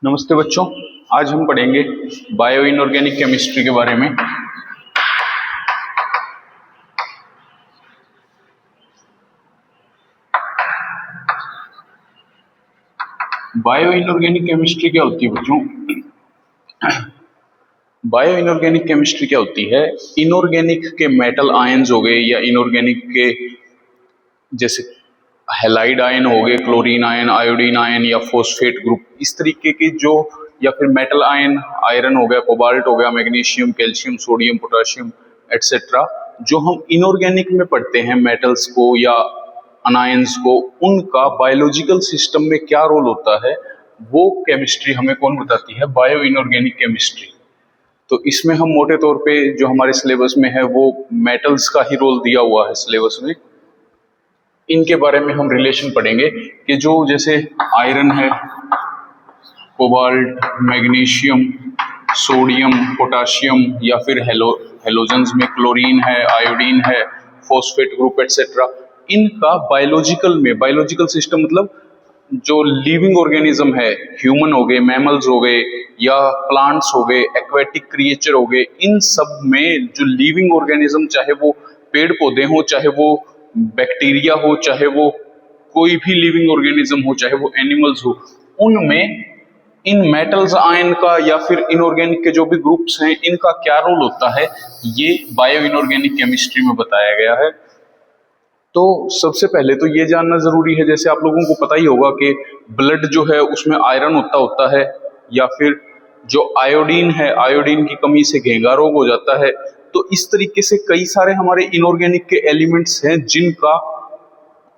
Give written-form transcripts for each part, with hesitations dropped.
नमस्ते बच्चों, आज हम पढ़ेंगे बायो इनऑर्गेनिक केमिस्ट्री के बारे में। बायो इनऑर्गेनिक केमिस्ट्री क्या होती है बच्चों? बायो इनऑर्गेनिक केमिस्ट्री क्या होती है? इनऑर्गेनिक के मेटल आयंस हो गए या इनऑर्गेनिक के जैसे हैलाइड आयन हो गए, क्लोरीन आयन, आयोडीन आयन या फॉस्फेट ग्रुप, इस तरीके की जो, या फिर मेटल आयन, आयरन हो गया, कोबाल्ट हो गया, magnesium, calcium, sodium, potassium etcetera, जो हम इनऑर्गेनिक में पढ़ते हैं मेटल्स को या अनायंस को, उनका बायोलॉजिकल सिस्टम में क्या रोल होता है वो केमिस्ट्री हमें कौन बताती है? Bio inorganic chemistry. तो इसमें हम मोटे तौर पे जो हमारे सिलेबस में है वो मेटल्स का ही रोल दिया हुआ है सिलेबस में। इनके बारे में हम रिलेशन पढ़ेंगे कि जो जैसे आयरन है, कोबाल्ट, मैग्नीशियम, सोडियम, पोटाशियम, या फिर हेलोजन्स में क्लोरीन है, आयोडीन है, फॉस्फेट ग्रुप एटसेट्रा, इनका बायोलॉजिकल सिस्टम मतलब जो लिविंग ऑर्गेनिज्म है, ह्यूमन हो गए, मैमल्स हो गए या प्लांट्स हो गए, एक्वेटिक क्रिएचर हो गए, इन सब में जो लिविंग ऑर्गेनिज्म, चाहे वो पेड़ पौधे हो, चाहे वो बैक्टीरिया हो, चाहे वो कोई भी लिविंग ऑर्गेनिज्म हो, चाहे वो एनिमल्स हो, उनमें इन मेटल्स आयन का या फिर इनऑर्गेनिक के जो भी ग्रुप्स हैं, इनका क्या रोल होता है, ये बायो इनऑर्गेनिक केमिस्ट्री में बताया गया है। तो सबसे पहले तो ये जानना जरूरी है, जैसे आप लोगों को पता ही होगा कि ब्लड जो है उसमें आयरन होता है, या फिर जो आयोडीन है, आयोडीन की कमी से घेंगा रोग हो जाता है। तो इस तरीके से कई सारे हमारे इनऑर्गेनिक के एलिमेंट्स हैं जिनका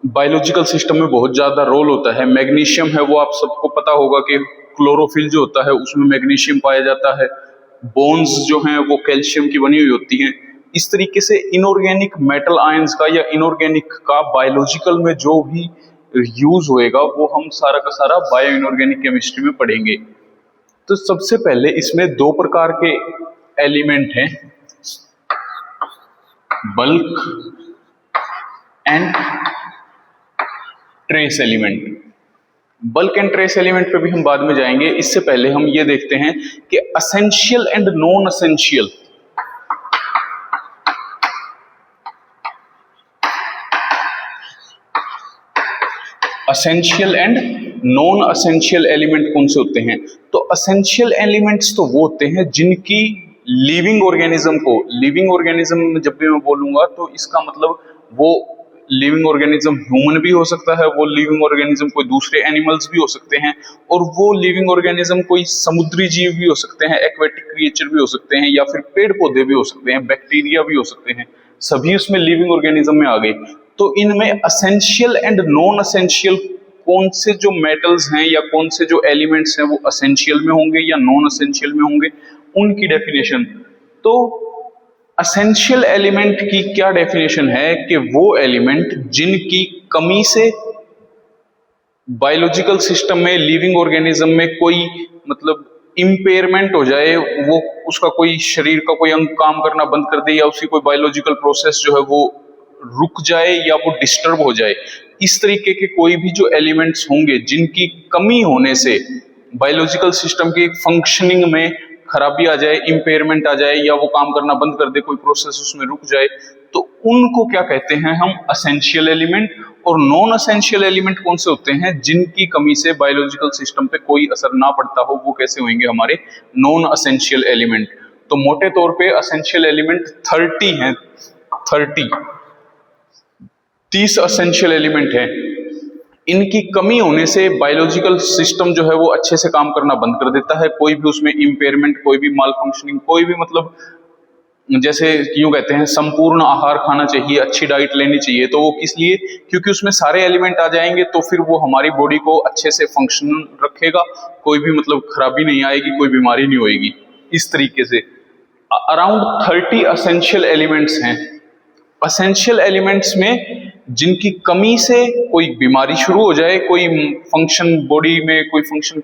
बायोलॉजिकल सिस्टम में बहुत ज्यादा रोल होता है। मैग्नीशियम है, वो आप सबको पता होगा कि क्लोरोफिल जो होता है उसमें मैग्नीशियम पाया जाता है। बोन्स जो हैं वो कैल्शियम की बनी हुई होती हैं। इस तरीके से इनऑर्गेनिक मेटल आयंस का या इनऑर्गेनिक का बायोलॉजिकल में जो भी यूज होएगा वो हम सारा का सारा बायो इनऑर्गेनिक केमिस्ट्री में पढ़ेंगे। तो सबसे पहले इसमें दो प्रकार के एलिमेंट हैं, bulk and trace element. Bulk and trace element पे भी हम बाद में जाएंगे। इससे पहले हम ये देखते हैं कि essential and non essential. Essential and non essential element कौन से होते हैं? तो असेंशियल एलिमेंट्स तो वो होते हैं जिनकी लिविंग ऑर्गेनिज्म जब भी मैं बोलूंगा तो इसका मतलब वो लिविंग ऑर्गेनिज्म ह्यूमन भी हो सकता है, वो लिविंग ऑर्गेनिज्म कोई दूसरे एनिमल्स भी हो सकते हैं, और वो लिविंग ऑर्गेनिज्म कोई समुद्री जीव भी हो सकते हैं, एक्वेटिक क्रिएचर भी हो सकते हैं, या फिर पेड़ पौधे भी हो सकते हैं, बैक्टीरिया भी हो सकते हैं, सभी उसमें लिविंग ऑर्गेनिज्म में आ गए। तो इनमें असेंशियल एंड नॉन असेंशियल कौन से जो मेटल्स हैं या कौन से जो एलिमेंट्स हैं वो असेंशियल में होंगे या नॉन असेंशियल में होंगे, उनकी डेफिनेशन। तो असेंशियल एलिमेंट की क्या डेफिनेशन है कि वो एलिमेंट जिनकी कमी से बायोलॉजिकल सिस्टम में, लिविंग ऑर्गेनिज्म में कोई मतलब इंपेयरमेंट हो जाए, वो उसका कोई शरीर का कोई अंग काम करना बंद कर दे, या उसकी कोई बायोलॉजिकल प्रोसेस जो है वो रुक जाए या वो डिस्टर्ब हो जाए, इस तरीके के कोई भी जो एलिमेंट्स होंगे जिनकी कमी होने से बायोलॉजिकल सिस्टम की फंक्शनिंग में खराबी आ जाए, इंपेयरमेंट आ जाए, या वो काम करना बंद कर दे, कोई प्रोसेस उसमें रुक जाए, तो उनको क्या कहते हैं हम? Essential element. और नॉन असेंशियल एलिमेंट कौन से होते हैं? जिनकी कमी से बायोलॉजिकल सिस्टम पे कोई असर ना पड़ता हो, वो कैसे होंगे? हमारे नॉन असेंशियल एलिमेंट। तो मोटे तौर पे असेंशियल एलिमेंट 30 हैं, 30 असेंशियल एलिमेंट हैं। इनकी कमी होने से बायोलॉजिकल सिस्टम जो है वो अच्छे से काम करना बंद कर देता है। कोई भी उसमें इंपेयरमेंट, कोई भी माल फंक्शनिंग, कोई भी मतलब जैसे यूं कहते हैं संपूर्ण आहार खाना चाहिए, अच्छी डाइट लेनी चाहिए, तो वो किस लिए? क्योंकि उसमें सारे एलिमेंट आ जाएंगे, तो फिर वो हमारी बॉडी को अच्छे से फंक्शन रखेगा, कोई भी मतलब खराबी नहीं आएगी, कोई बीमारी नहीं होगी। इस तरीके से अराउंड 30 असेंशियल एलिमेंट्स हैं। असेंशियल एलिमेंट्स में जिनकी कमी से कोई बीमारी शुरू हो जाए, कोई फंक्शन बॉडी में कोई फंक्शन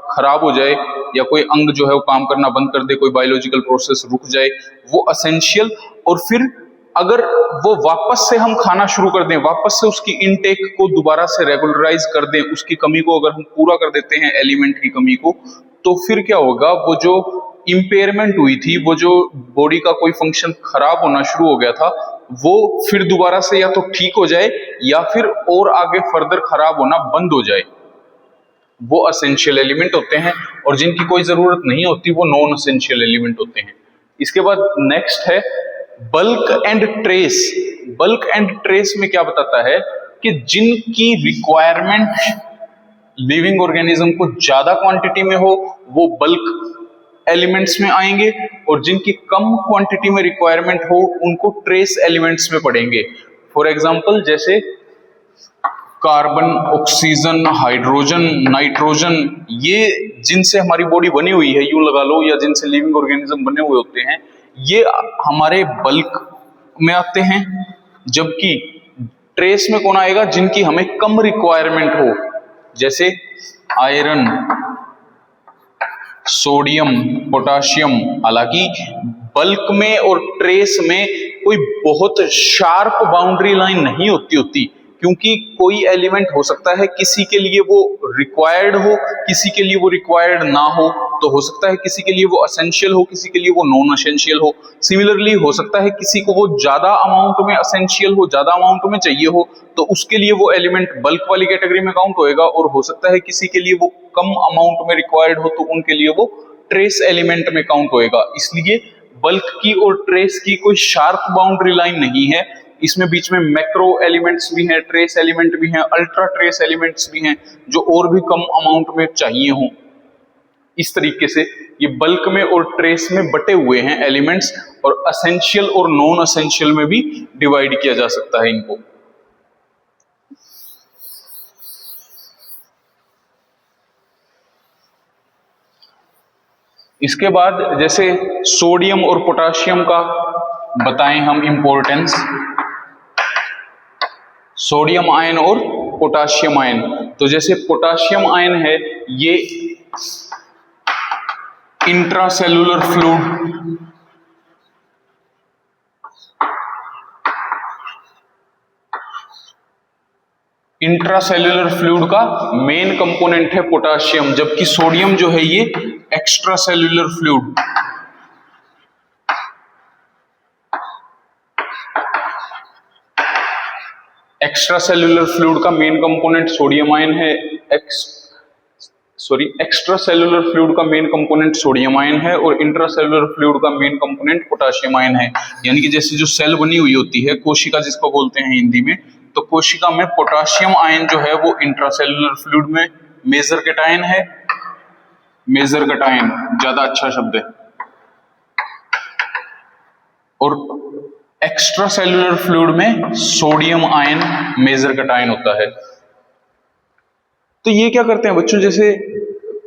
खराब हो जाए, या कोई अंग जो है वो काम करना बंद कर दे, कोई बायोलॉजिकल प्रोसेस रुक जाए, वो असेंशियल। और फिर अगर वो वापस से हम खाना शुरू कर दें, वापस से उसकी इनटेक को दोबारा से रेगुलराइज कर दें, उसकी कमी को अगर हम पूरा कर देते हैं, एलिमेंट की कमी को, तो फिर क्या होगा, वो जो इम्पेयरमेंट हुई थी, वो जो बॉडी का कोई फंक्शन खराब होना शुरू हो गया था, वो फिर दोबारा से या तो ठीक हो जाए या फिर और आगे फर्दर खराब होना बंद हो जाए। वो असेंशियल एलिमेंट होते हैं, और जिनकी कोई जरूरत नहीं होती वो नॉन असेंशियल एलिमेंट होते हैं। इसके बाद नेक्स्ट है bulk and trace. Bulk and trace में क्या बताता है कि जिनकी रिक्वायरमेंट लिविंग ऑर्गेनिज्म को ज्यादा क्वांटिटी में हो वो बल्क एलिमेंट्स में आएंगे, और जिनकी कम क्वांटिटी में रिक्वायरमेंट हो उनको ट्रेस एलिमेंट्स में पढ़ेंगे। फॉर एग्जांपल जैसे कार्बन, ऑक्सीजन, हाइड्रोजन, नाइट्रोजन, ये जिनसे हमारी बॉडी बनी हुई है, यूं लगा लो, या जिनसे लिविंग ऑर्गेनिज्म बने हुए होते हैं, ये हमारे बल्क में आते हैं। जबकि ट्रेस में कौन आएगा, जिनकी हमें कम रिक्वायरमेंट हो, जैसे आयरन, सोडियम, पोटाशियम। हालांकि बल्क में और ट्रेस में कोई बहुत शार्प बाउंड्री लाइन नहीं होती, क्योंकि कोई एलिमेंट हो सकता है किसी के लिए वो रिक्वायर्ड हो, किसी के लिए वो रिक्वायर्ड ना हो, तो हो सकता है किसी के लिए वो असेंशियल हो, किसी के लिए वो नॉन असेंशियल हो। सिमिलरली हो सकता है किसी को वो ज्यादा अमाउंट में असेंशियल हो, ज्यादा अमाउंट में चाहिए हो, तो उसके लिए वो एलिमेंट बल्क वाली कैटेगरी में काउंट होएगा, और हो सकता है किसी के लिए वो कम अमाउंट में रिक्वायर्ड हो, तो उनके लिए वो ट्रेस एलिमेंट में काउंट होएगा। इसलिए बल्क की और ट्रेस की कोई शार्प बाउंड्री लाइन नहीं है, इसमें बीच में मैक्रो एलिमेंट्स भी हैं, ट्रेस एलिमेंट भी हैं, अल्ट्रा ट्रेस एलिमेंट्स भी हैं, जो और भी कम अमाउंट में चाहिए हों। इस तरीके से ये बल्क में और ट्रेस में बटे हुए हैं एलिमेंट्स, और असेंशियल और नॉन असेंशियल में भी डिवाइड किया जा सकता है इनको। इसके बाद जैसे सोडियम और पोटाशियम का बताएं हम इंपॉर्टेंस। सोडियम आयन और पोटाशियम आयन, तो जैसे पोटाशियम आयन है, ये इंट्रासेल्युलर फ्लूइड, इंट्रासेल्युलर फ्लूइड का मेन कंपोनेंट है पोटाशियम, जबकि सोडियम जो है ये extra cellular fluid. Extra cellular fluid का मेन कंपोनेंट सोडियम आयन है, एक्स्ट्रा सेल्युलर फ्लूइड का मेन कंपोनेंट सोडियम आयन है, और इंट्रासेल्युलर फ्लूइड का मेन कंपोनेंट पोटाशियम आयन है। यानी कि जैसे जो सेल बनी हुई होती है, कोशिका जिसको बोलते हैं हिंदी में, तो कोशिका में पोटाशियम आयन जो है वो इंट्रासेल्युलर फ्लूइड में मेजर कैटायन है। मेजर कैटायन ज्यादा अच्छा शब्द है। और एक्स्ट्रा सेल्युलर फ्लूइड में सोडियम आयन मेजर कैटायन होता है। तो ये क्या करते हैं बच्चों, जैसे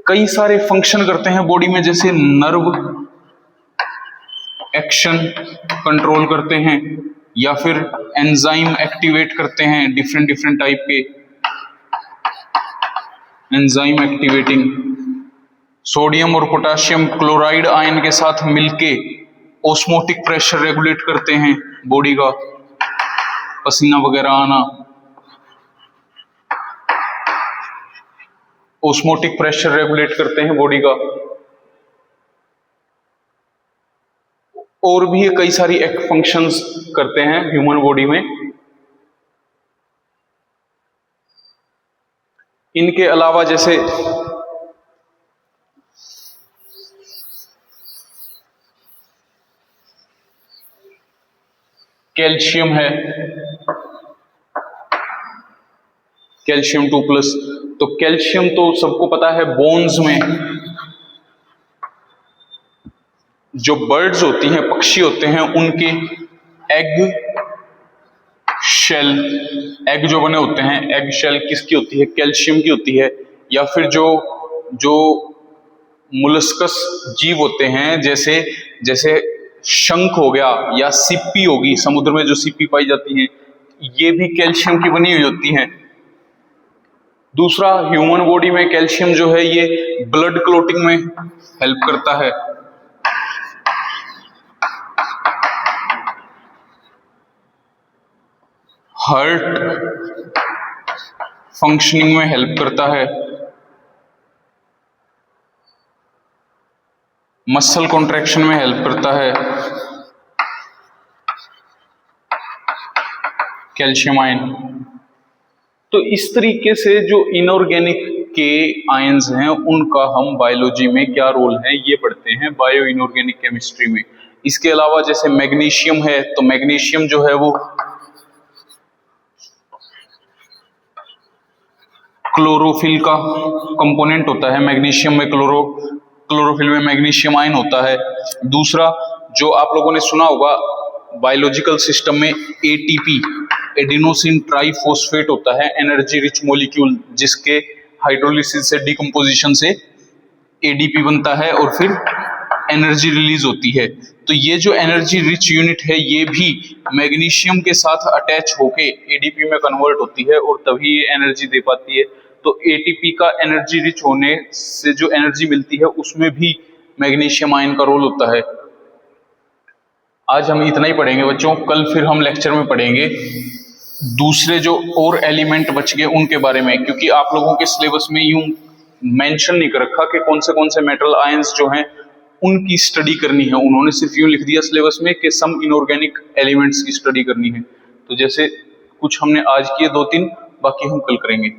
कई सारे फंक्शन करते हैं बॉडी में, जैसे नर्व एक्शन कंट्रोल करते हैं, या फिर एंजाइम एक्टिवेट करते हैं, डिफरेंट डिफरेंट टाइप के एंजाइम एक्टिवेटिंग। सोडियम और पोटाशियम क्लोराइड आयन के साथ मिलके ऑस्मोटिक प्रेशर रेगुलेट करते हैं बॉडी का, पसीना वगैरह आना। ऑस्मोटिक प्रेशर रेगुलेट करते हैं बॉडी का। और भी ये कई सारी फंक्शंस करते हैं ह्यूमन बॉडी में। इनके अलावा जैसे कैल्शियम है, कैल्शियम 2+। तो कैल्शियम तो सबको पता है, बोन्स में जो बर्ड्स होती हैं, पक्षी होते हैं, उनके एग शेल, एग जो बने होते हैं, एग शेल किसकी होती है, कैल्शियम की होती है। या फिर जो मुलस्कस जीव होते हैं, जैसे जैसे शंख हो गया या सिप्पी होगी, समुद्र में जो सिप्पी पाई जाती हैं, ये भी कैल्शियम की बनी हुई होती हैं। दूसरा, ह्यूमन बॉडी में कैल्शियम जो है ये ब्लड क्लोटिंग में हेल्प करता है। हार्ट फंक्शनिंग में हेल्प करता है, मसल कॉन्ट्रैक्शन में हेल्प करता है, कैल्शियम आयन। तो इस तरीके से जो इनऑर्गेनिक के आयंस हैं उनका हम बायोलॉजी में क्या रोल है ये पढ़ते हैं बायो इनऑर्गेनिक केमिस्ट्री में। इसके अलावा जैसे मैग्नीशियम है, तो मैग्नीशियम जो है वो क्लोरोफिल का कंपोनेंट होता है। मैग्नीशियम में क्लोरोफिल में मैग्नीशियम आयन होता है। दूसरा जो आप लोगों ने सुना होगा बायोलॉजिकल सिस्टम में एटीपी, एडिनोसिन ट्राइफॉस्फेट होता है, एनर्जी रिच मॉलिक्यूल, जिसके हाइड्रोलिसिस से डिकम्पोजिशन से एडीपी बनता है और फिर एनर्जी रिलीज होती है। तो ये जो एनर्जी रिच यूनिट है ये भी मैग्नीशियम के साथ अटैच होके एडीपी में कन्वर्ट होती है और तभी ये एनर्जी दे पाती है। तो एटीपी का एनर्जी रिच होने से जो एनर्जी मिलती है उसमें भी मैग्नीशियम आयन का रोल होता है। आज हम इतना ही पढ़ेंगे बच्चों, कल फिर हम लेक्चर में पढ़ेंगे दूसरे जो और एलिमेंट बच गए उनके बारे में, क्योंकि आप लोगों के सिलेबस में यूं मेंशन नहीं कर रखा कि कौन से मेटल आयंस जो हैं उनकी स्टडी करनी है। उन्होंने सिर्फ यूं लिख दिया सिलेबस में कि सम इनऑर्गेनिक एलिमेंट्स की स्टडी करनी है। तो जैसे कुछ हमने आज किए 2-3, बाकी हम कल करेंगे।